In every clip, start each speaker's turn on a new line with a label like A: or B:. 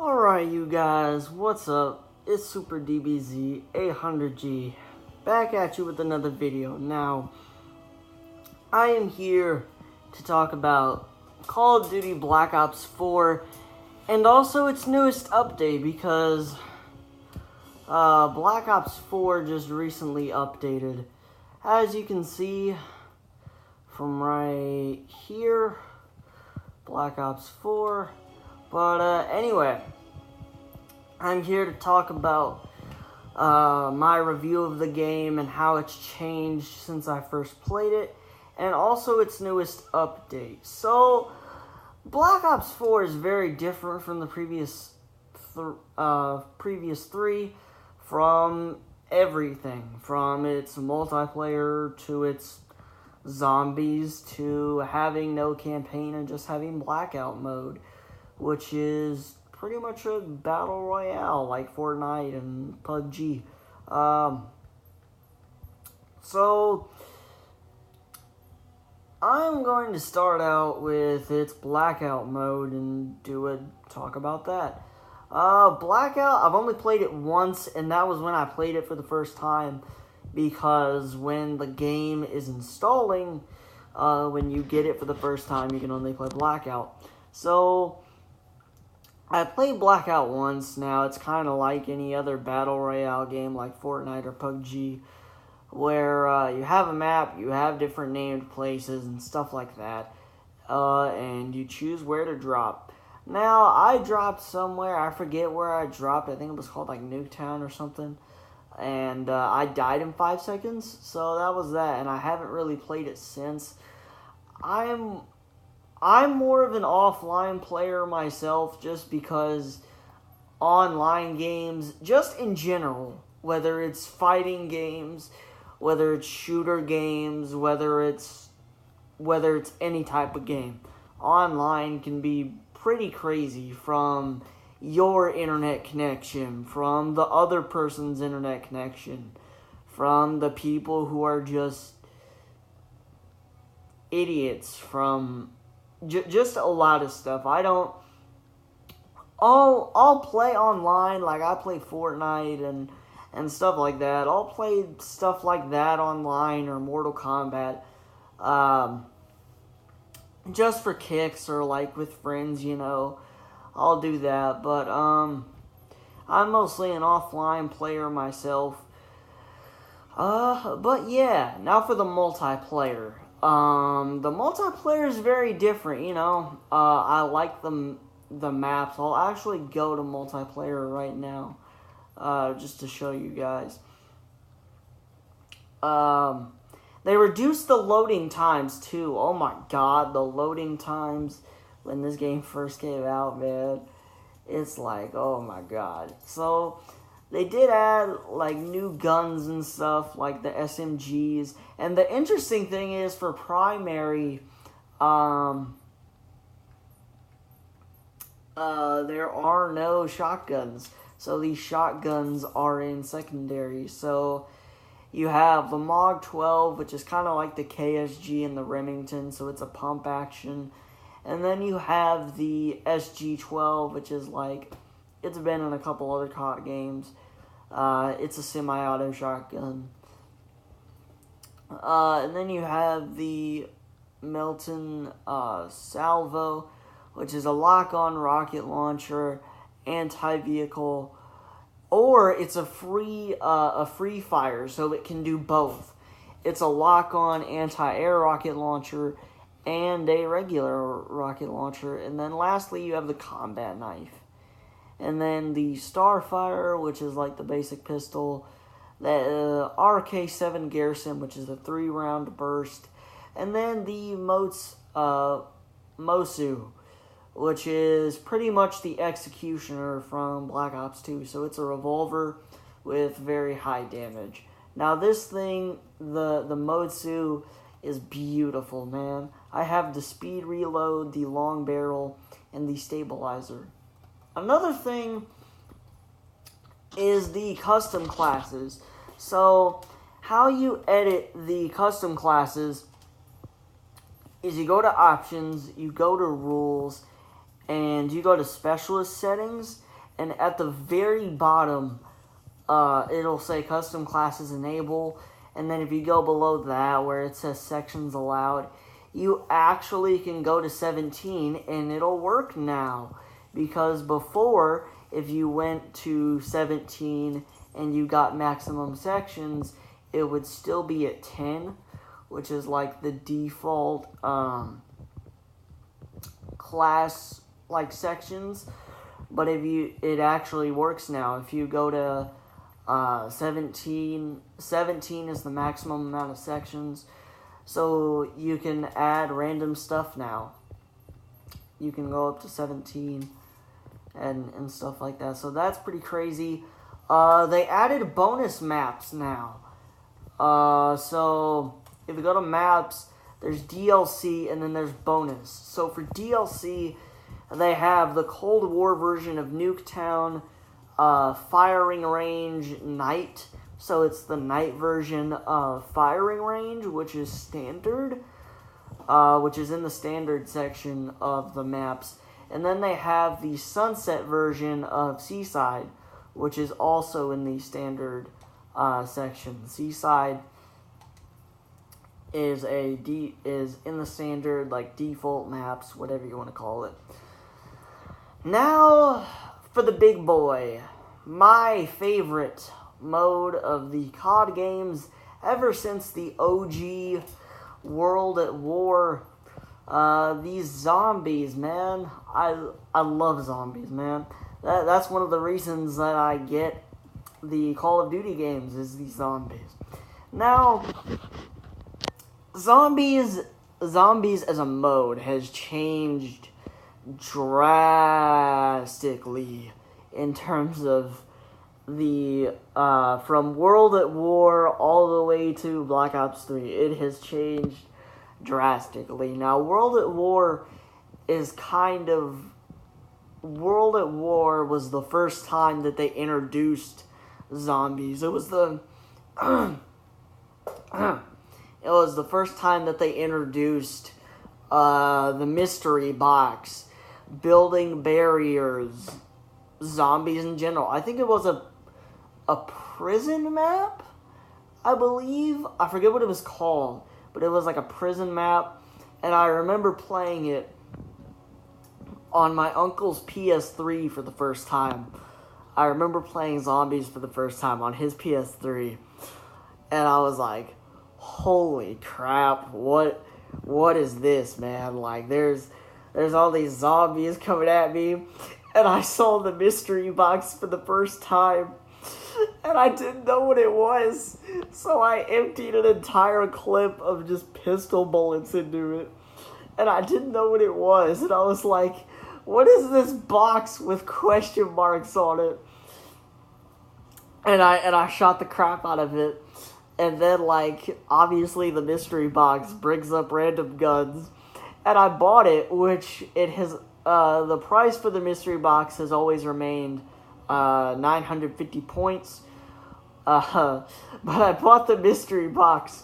A: Alright, you guys, what's up? It's Super DBZ 800G back at you with another video. Now, I am here to talk about Call of Duty Black Ops 4 and also its newest update because Black Ops 4 just recently updated. As you can see from right here, Black Ops 4. But anyway, I'm here to talk about my review of the game and how it's changed since I first played it, and also its newest update. So, Black Ops 4 is very different from the previous three, from everything, from its multiplayer to its zombies to having no campaign and just having blackout mode, which is pretty much a battle royale like Fortnite and PUBG. So I'm going to start out with its blackout mode and talk about that. Blackout, I've only played it once, and that was when I played it for the first time, because when the game is installing, when you get it for the first time, you can only play Blackout. So I played Blackout once. Now it's kind of like any other battle royale game like Fortnite or PUBG, where you have a map, you have different named places and stuff like that, and you choose where to drop. Now, I dropped somewhere, I forget where I dropped, I think it was called like Nuketown or something, and I died in 5 seconds, so that was that, and I haven't really played it since. I'm more of an offline player myself, just because online games, just in general, whether it's fighting games, whether it's shooter games, whether it's any type of game, online can be pretty crazy, from your internet connection, from the other person's internet connection, from the people who are just idiots, from just a lot of stuff. I'll play online, like I play Fortnite and stuff like that. I'll play stuff like that online, or Mortal Kombat, just for kicks, or like with friends, I'll do that. But I'm mostly an offline player myself. But yeah, now for the multiplayer. The multiplayer is very different, I like the maps. I'll actually go to multiplayer right now, just to show you guys. They reduced the loading times too. Oh my god, the loading times when this game first came out, man. It's like, oh my god. So they did add like new guns and stuff, like the SMGs. And the interesting thing is, for primary, there are no shotguns. So these shotguns are in secondary. So you have the MOG 12, which is kind of like the KSG and the Remington, so it's a pump action. And then you have the SG-12, which is like, it's been in a couple other COD games. It's a semi-auto shotgun. And then you have the Melton Salvo, which is a lock-on rocket launcher, anti-vehicle, or it's a free fire, so it can do both. It's a lock-on anti-air rocket launcher and a regular rocket launcher. And then lastly, you have the combat knife. And then the Starfire, which is like the basic pistol. The RK-7 Garrison, which is a 3-round burst. And then the Mosu, which is pretty much the Executioner from Black Ops 2. So it's a revolver with very high damage. Now this thing, the Mosu, is beautiful, man. I have the speed reload, the long barrel, and the stabilizer. Another thing is the custom classes. So how you edit the custom classes is you go to options, you go to rules, and you go to specialist settings, And at the very bottom, it'll say custom classes enable. And then if you go below that where it says sections allowed, you actually can go to 17 and it'll work now. Because before, if you went to 17 and you got maximum sections, it would still be at 10, which is like the default class like sections. But it actually works now. If you go to 17 is the maximum amount of sections. So you can add random stuff now. You can go up to 17 and stuff like that. So that's pretty crazy. They added bonus maps now. So if you go to maps, there's DLC and then there's bonus. So for DLC, they have the Cold War version of Nuketown, Firing Range Night. So it's the night version of Firing Range, which is standard, which is in the standard section of the maps. And then they have the Sunset version of Seaside, which is also in the standard section. Seaside is in the standard like default maps, whatever you want to call it. Now for the big boy, my favorite mode of the COD games ever since the OG World at War. These zombies, man. I love zombies, man. That's one of the reasons that I get the Call of Duty games is these zombies. Now, zombies as a mode has changed drastically in terms of the from World at War all the way to Black Ops 3. It has changed drastically. Now, World at War was the first time that they introduced zombies. It was the first time that they introduced the mystery box, building barriers, zombies in general. I think it was a prison map, I believe. I forget what it was called, but it was like a prison map, and I remember playing it on my uncle's PS3 for the first time. I remember playing zombies for the first time on his PS3, and I was like, holy crap, what is this, man? Like, there's all these zombies coming at me, and I saw the mystery box for the first time, and I didn't know what it was, so I emptied an entire clip of just pistol bullets into it, and I didn't know what it was, and I was like, what is this box with question marks on it? And I shot the crap out of it, and then, like, obviously the mystery box brings up random guns, and I bought it, which it has, the price for the mystery box has always remained 950 points, but I bought the mystery box,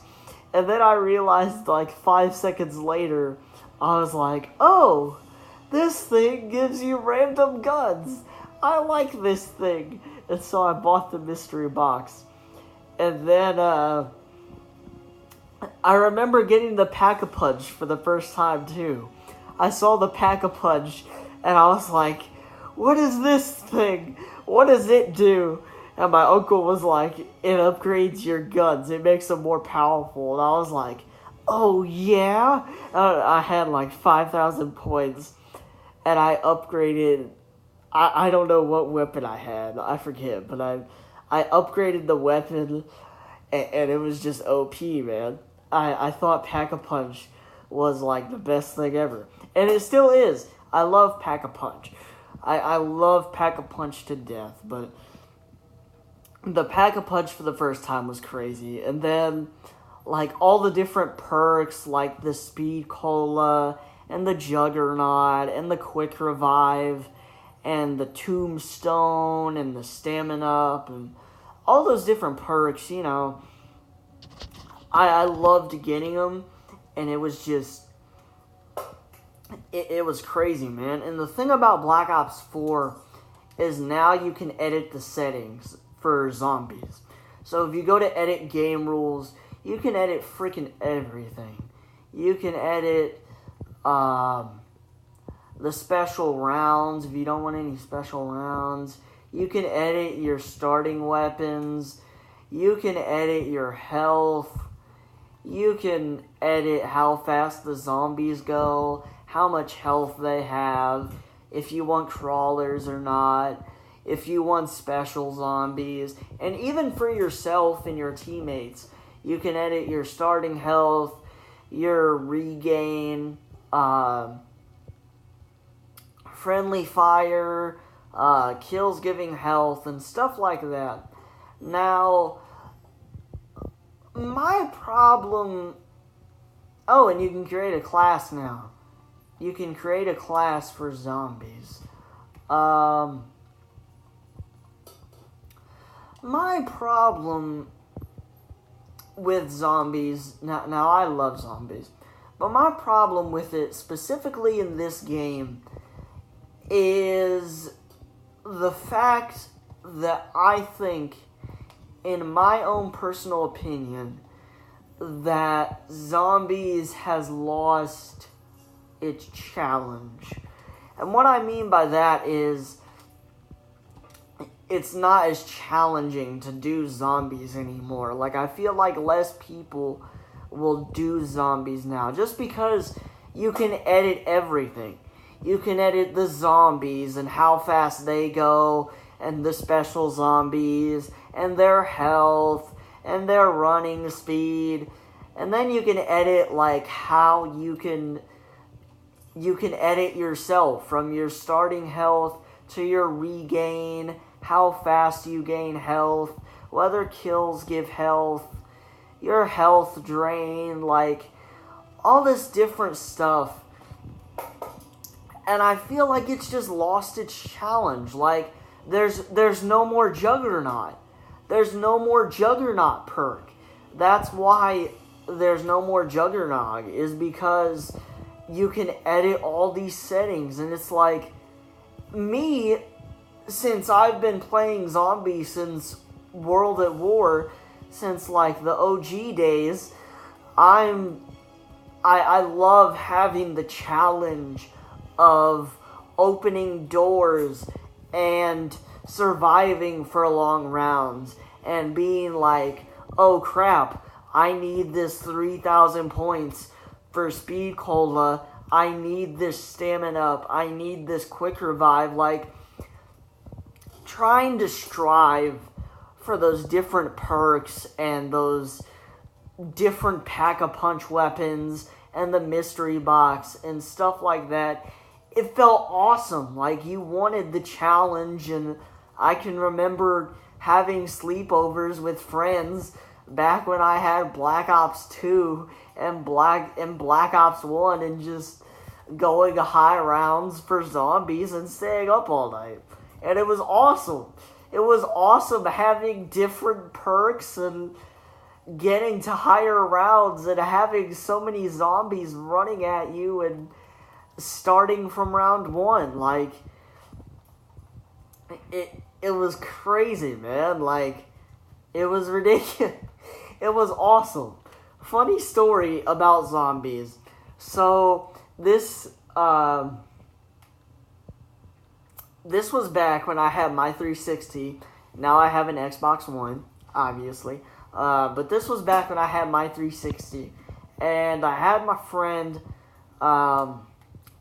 A: and then I realized, like, 5 seconds later, I was like, oh, this thing gives you random guns. I like this thing. And so I bought the mystery box. And then, I remember getting the Pack-a-Punch for the first time, too. I saw the Pack-a-Punch, and I was like, what is this thing? What does it do? And my uncle was like, it upgrades your guns. It makes them more powerful. And I was like, oh, yeah? I had, like, 5,000 points. And I upgraded, I don't know what weapon I had. I forget, but I upgraded the weapon, and it was just OP, man. I thought Pack-a-Punch was, like, the best thing ever. And it still is. I love Pack-a-Punch. I love Pack-a-Punch to death, but the Pack-a-Punch for the first time was crazy. And then, like, all the different perks, like the Speed Cola, and the Juggernaut, and the Quick Revive, and the Tombstone, and the Stamina Up, and all those different perks, you know. I loved getting them, and it was just, it was crazy, man. And the thing about Black Ops 4 is now you can edit the settings for zombies. So if you go to edit game rules, you can edit freaking everything. You can edit the special rounds if you don't want any special rounds. You can edit your starting weapons. You can edit your health. You can edit how fast the zombies go, how much health they have, if you want crawlers or not, if you want special zombies, and even for yourself and your teammates. You can edit your starting health, your regain, friendly fire, kills giving health, and stuff like that. Now, my problem... Oh, and you can create a class now. You can create a class for zombies. My problem with zombies... Now, I love zombies. But my problem with it, specifically in this game, is the fact that I think, in my own personal opinion, that zombies has lost its challenge. And what I mean by that is, it's not as challenging to do zombies anymore. Like, I feel like less people will do zombies now, just because you can edit everything. You can edit the zombies and how fast they go, and the special zombies, and their health, and their running speed. And then you can edit, like, how you can edit yourself from your starting health to your regain, how fast you gain health, whether kills give health, your health drain, like, all this different stuff. And I feel like it's just lost its challenge. Like, there's no more Juggernaut. There's no more Juggernaut perk. That's why there's no more Juggernaut, is because you can edit all these settings. And it's like, me, since I've been playing zombies since World at War, since like the OG days, I love having the challenge of opening doors and surviving for long rounds and being like, oh crap, I need this 3,000 points for speed cola, I need this stamina up, I need this quick revive. Like, trying to strive for those different perks and those different pack-a-punch weapons and the mystery box and stuff like that, it felt awesome. Like, you wanted the challenge. And I can remember having sleepovers with friends back when I had Black Ops 2 and Black Ops 1, and just going high rounds for zombies and staying up all night. And it was awesome. It was awesome having different perks and getting to higher rounds and having so many zombies running at you and starting from round one. Like, it was crazy, man. Like, it was ridiculous. It was awesome. Funny story about zombies. So, this was back when I had my 360. Now I have an Xbox One, obviously. But this was back when I had my 360. And I had my friend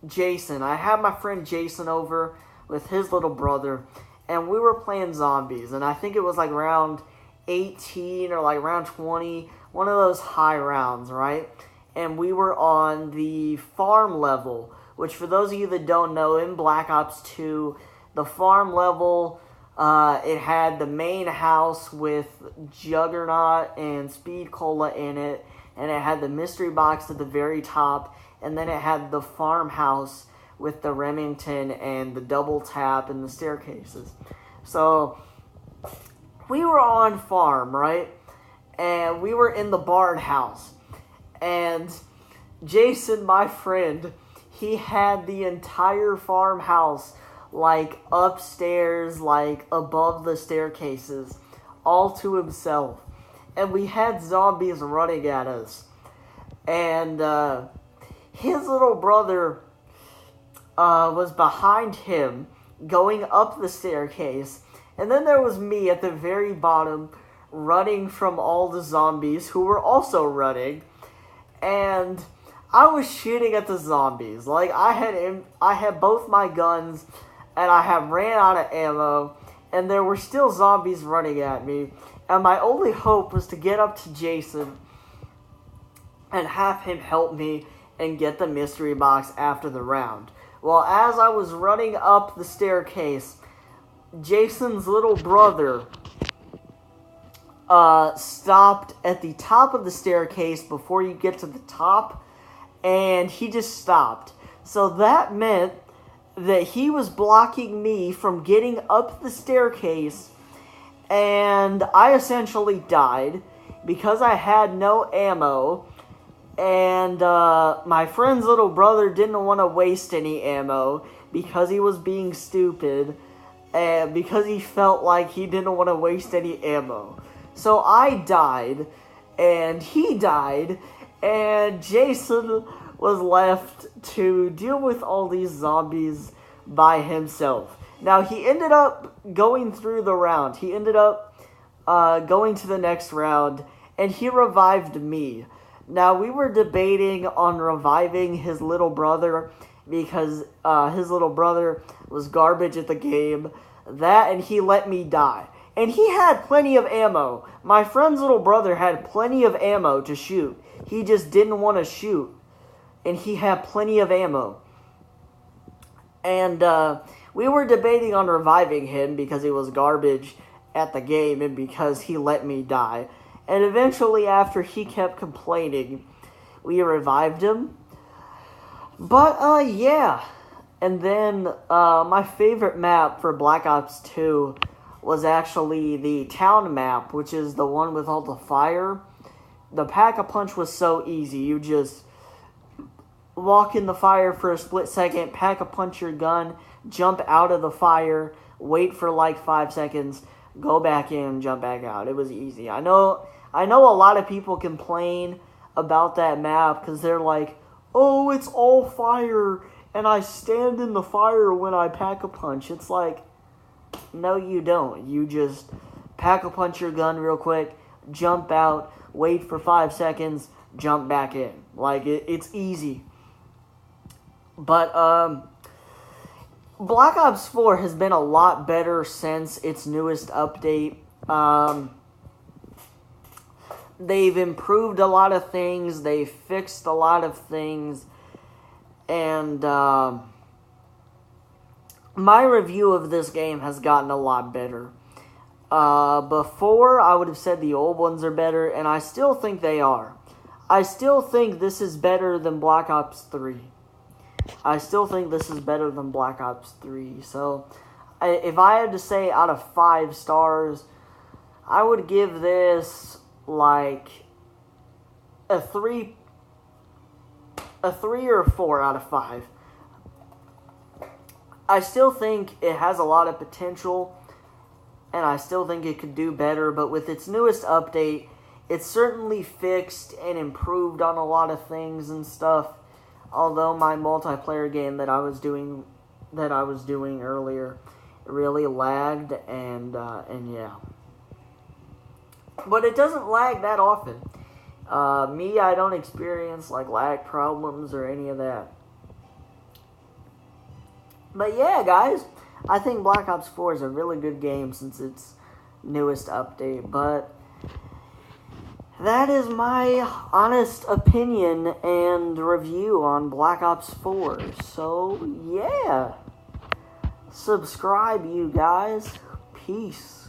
A: Jason. I had my friend Jason over with his little brother. And we were playing zombies. And I think it was like round 18 or like round 20. One of those high rounds, right? And we were on the farm level. Which, for those of you that don't know, in Black Ops 2... the farm level, it had the main house with Juggernaut and Speed Cola in it, and it had the mystery box at the very top, and then it had the farmhouse with the Remington and the double tap and the staircases. So, we were on farm, right? And we were in the barn house. And Jason, my friend, he had the entire farmhouse like upstairs, like above the staircases, all to himself. And we had zombies running at us. And his little brother was behind him, going up the staircase. And then there was me at the very bottom, running from all the zombies who were also running. And I was shooting at the zombies. Like, I had both my guns, and I had ran out of ammo, and there were still zombies running at me. And my only hope was to get up to Jason and have him help me and get the mystery box after the round. Well, as I was running up the staircase, Jason's little brother stopped at the top of the staircase before you get to the top, and he just stopped. So that meant that he was blocking me from getting up the staircase, and I essentially died because I had no ammo, and my friend's little brother didn't want to waste any ammo because he was being stupid, and because he felt like he didn't want to waste any ammo. So I died, and he died, and Jason was left to deal with all these zombies by himself. Now, he ended up going through the round. He ended up going to the next round, and he revived me. Now, we were debating on reviving his little brother because his little brother was garbage at the game. That, and he let me die. And he had plenty of ammo. My friend's little brother had plenty of ammo to shoot. He just didn't want to shoot. And he had plenty of ammo. And we were debating on reviving him because he was garbage at the game and because he let me die. And eventually, after he kept complaining, we revived him. But, yeah. And then my favorite map for Black Ops 2 was actually the town map, which is the one with all the fire. The Pack-a-Punch was so easy. You just walk in the fire for a split second, Pack-a-Punch your gun, jump out of the fire, wait for like 5 seconds, go back in, jump back out. It was easy. I know a lot of people complain about that map because they're like, oh, it's all fire, and I stand in the fire when I Pack-a-Punch. It's like, no, you don't. You just Pack-a-Punch your gun real quick, jump out, wait for 5 seconds, jump back in. Like, it's easy. But, Black Ops 4 has been a lot better since its newest update. They've improved a lot of things, they've fixed a lot of things, and, my review of this game has gotten a lot better. Before, I would have said the old ones are better, and I still think they are. I still think this is better than Black Ops 3. I still think this is better than Black Ops 3. So, if I had to say out of 5 stars, I would give this, like, a 3 or a 4 out of 5. I still think it has a lot of potential, and I still think it could do better, but with its newest update, it's certainly fixed and improved on a lot of things and stuff, although my multiplayer game that I was doing earlier really lagged, and yeah. But it doesn't lag that often. I don't experience, like, lag problems or any of that. But yeah, guys, I think Black Ops 4 is a really good game since its newest update. But that is my honest opinion and review on Black Ops 4. So, yeah. Subscribe, you guys. Peace.